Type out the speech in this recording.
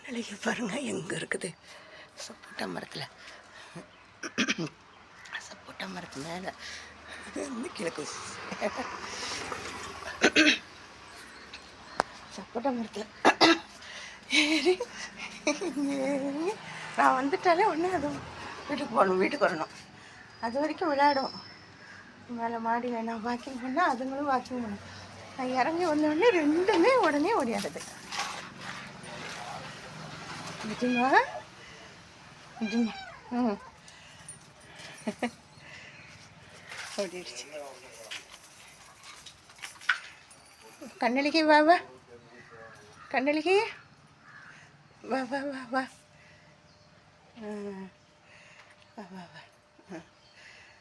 அழகி பாருங்கள் எங்கே இருக்குது. சப்போட்டா மரத்தில், சப்போட்டா மரத்து மேலே இந்த கிழக்கு சப்போட்டா மரத்தில் ஏறி நான் வந்துட்டாலே ஒன்று அது வீட்டுக்கு வரணும். அது வரைக்கும் விளையாடும். மேலே மாடியில் நான் வாக்கிங் பண்ணால் அதுங்களும் வாக்கிங் பண்ணும். நான் இறங்கி வந்தோடனே ரெண்டுமே உடனே ஓடியாடுது. நிஜமா நிஜமா ஓடிடுச்சு. கண்ணழகி வா வா, கண்ணழகி வா வா வா வா வா வா வா.